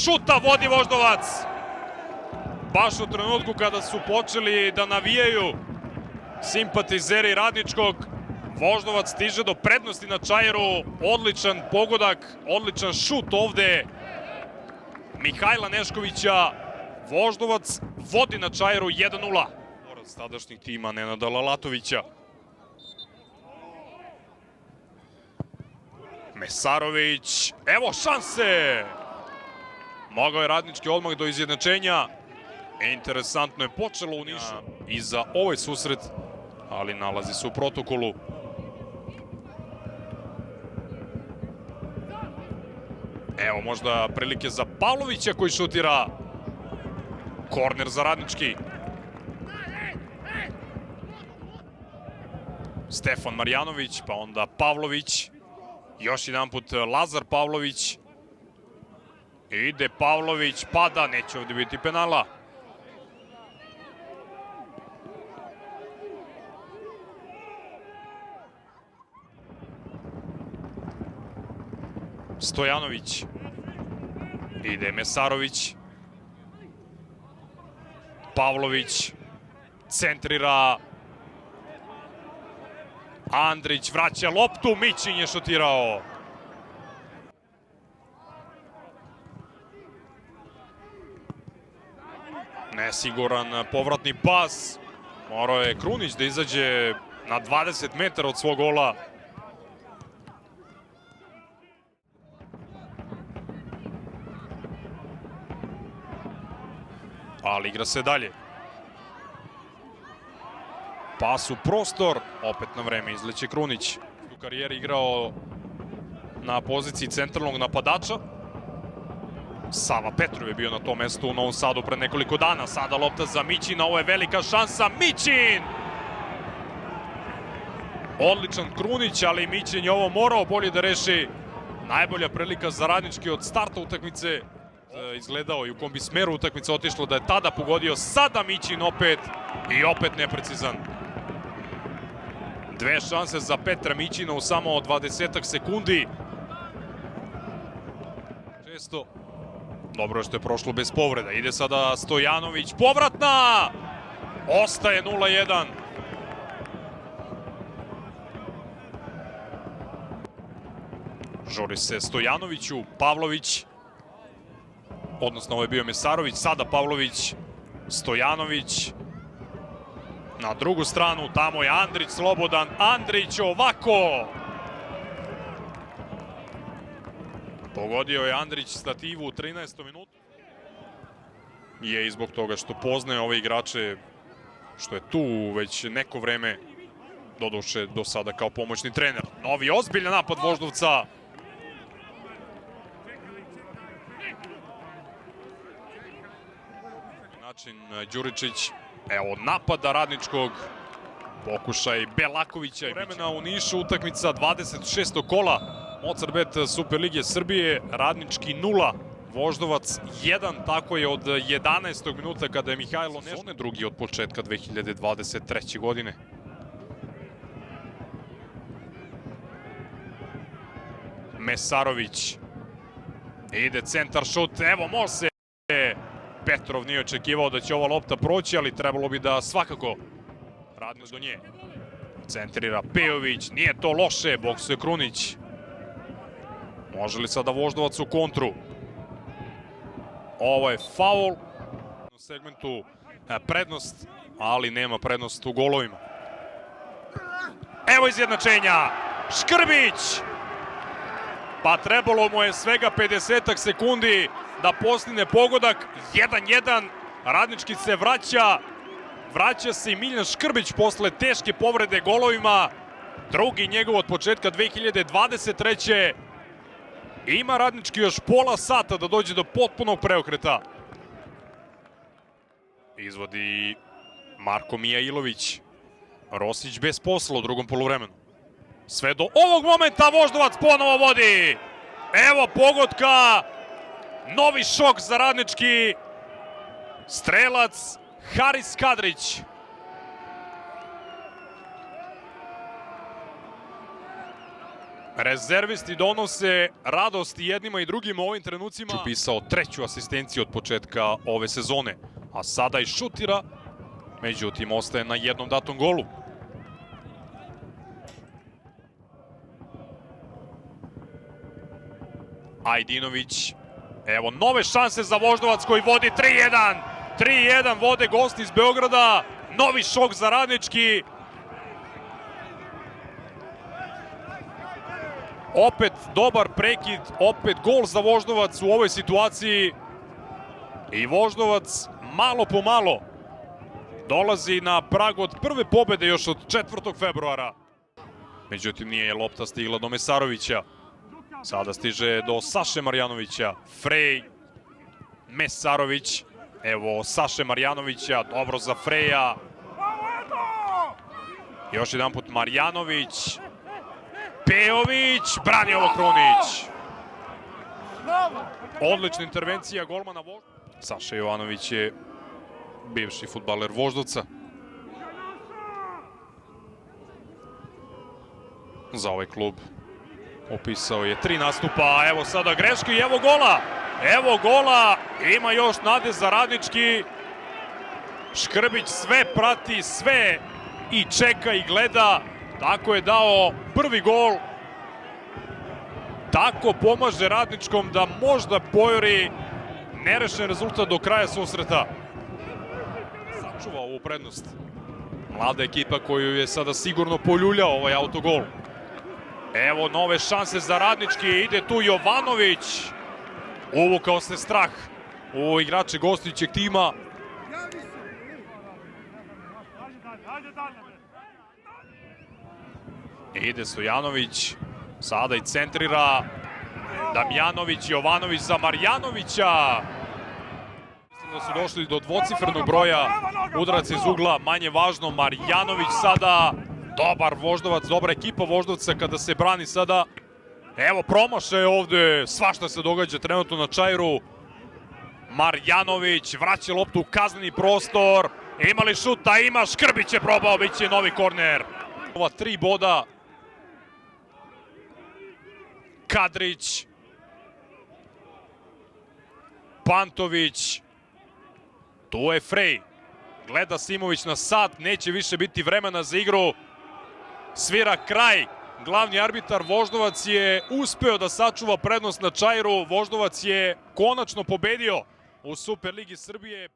šuta vodi Voždovac. Baš u trenutku kada su počeli da navijaju simpatizeri Radničkog, Voždovac stiže do prednosti na Čajeru. Odličan pogodak, odličan šut ovde Mihajla Neškovića. Voždovac vodi na Čajeru 1:0. Od tadašnjeg tima Nenada Lalatovića. Mesarović, evo šanse! Mogao je Radnički odmah do izjednačenja. Interesantno je počelo u Nišu i za ovaj susret, ali nalazi se u protokolu. Evo možda prilike za Pavlovića koji šutira. Korner za Radnički. Stefan Marjanović, pa onda Pavlović. Još jedan put Lazar Pavlović. Ide Pavlović, pada, neće ovdje biti penala. Stojanović. Ide Mesarović. Pavlović. Centrira. Andrić vraća loptu, Mićin je šutirao. Nesiguran povratni pas. Morao je Krunić da izađe na 20 metara od svog gola. Ali igra se dalje. Pas u prostor, opet na vreme izleće Krunić. U karijeri igrao na poziciji centralnog napadača. Sava Petrov je bio na tom mestu u Novom Sadu pre nekoliko dana. Sada lopta za Mićina, ovo je velika šansa. Mićin! Odličan Krunić, ali Mićin je ovo morao bolje da reši. Najbolja prilika za Radnički od starta utakmice. Izgledao i u kom bi smeru utakmica otišlo da je tada pogodio. Sada Mićin opet i opet neprecizan. Dve šanse za Petra Mićina u samo 20 sekundi. Često. Dobro je što je prošlo bez povreda. Ide sada Stojanović. Povratna! Ostaje 0:1. Žuri se Stojanoviću. Pavlović. Odnosno ovo je bio Mesarović. Sada Pavlović. Stojanović. Na drugu stranu, tamo je Andrić slobodan. Andrić ovako! Pogodio je Andrić stativu u 13. minutu. Je i zbog toga što poznaje ove igrače, što je tu već neko vreme, doduše do sada kao pomoćni trener. Novi ozbiljan napad Voždovca. Način Đuričić. Evo napada Radničkog. Pokušaj Belakovića. Vremena u Nišu, utakmica 26. kola Mozart.bet Super lige Srbije. Radnički 0, Voždovac 1. Tako je od 11. minuta kada je Mihajlo Nešković. Drugi od početka 2023. godine. Mesarović. Ide centar šut. Evo može. Petrov nije očekivao da će ova lopta proći, ali trebalo bi da svakako Radnički do nje. Centrira Pejović, nije to loše, boksuje Krunić. Može li sada Voždovac u kontru? Ovo je faul. U segmentu prednost, ali nema prednost u golovima. Evo izjednačenja. Škrbić! Pa trebalo mu je svega 50 sekundi da postigne pogodak. 1:1. Radnički se vraća. Vraća se i Miljan Škrbić posle teške povrede golovima. Drugi njegov od početka 2023. Ima Radnički još pola sata da dođe do potpunog preokreta. Izvodi Marko Mijailović. Rosić bez posla u drugom poluvremenu. Sve do ovog momenta Voždovac ponovo vodi. Evo pogotka. Novi šok za Radnički. Strelac Haris Kadrić. Rezervisti donose radosti jednima i drugima u ovim trenucima. Upisao 3. asistenciju od početka ove sezone, a sada i šutira, međutim ostaje na jednom datom golu. Ajdinović, evo nove šanse za Voždovac koji vodi 3-1. 3-1 vode gosti iz Beograda, novi šok za Radnički. Opet dobar prekid, opet gol za Voždovac u ovoj situaciji. I Voždovac malo po malo dolazi na prag od prve pobede još od 4. februara. Međutim, nije lopta stigla do Mesarovića. Sada stiže do Saše Marjanovića. Frej, Mesarović. Evo Saše Marjanovića, dobro za Freja. Još jedan put Marjanović. Pejović, brani ovo Krunić. Odlična intervencija golmana Voždovca. Saša Jovanović je bivši fudbaler Voždovca. Za ovaj klub upisao je 3 nastupa, evo sada greške i evo gola. Evo gola, ima još nade za Radnički. Škrbić sve prati, sve i čeka i gleda. Tako je dao prvi gol. Tako pomaže Radničkom da možda pojori nerešen rezultat do kraja susreta. Sačuva ovu prednost. Mlada ekipa koju je sada sigurno poljuljao ovaj autogol. Evo nove šanse za Radnički, ide tu Jovanović. Uvukao se strah u igrače gostujućeg tima. Ide Stojanović, sada i centrira. Damjanović, Jovanović za Marjanovića. Mislim da su došli do dvocifrenog broja udaraca iz ugla, manje važno. Marjanović sada, dobar Voždovac, dobra ekipa Voždovca kada se brani sada. Evo promašaj ovde, svašta se događa trenutno na Čairu. Marjanović vraća loptu u kazneni prostor. Ima li šuta? Ima, Škrbić je probao, bit će novi korner. Ova 3 boda. Kadrić. Pantović. Tu je Frej. Gleda Simović na sat, neće više biti vremena za igru. Svira kraj. Glavni arbitar Voždovac je uspeo da sačuva prednost na Čairu. Voždovac je konačno pobedio u Superligi Srbije.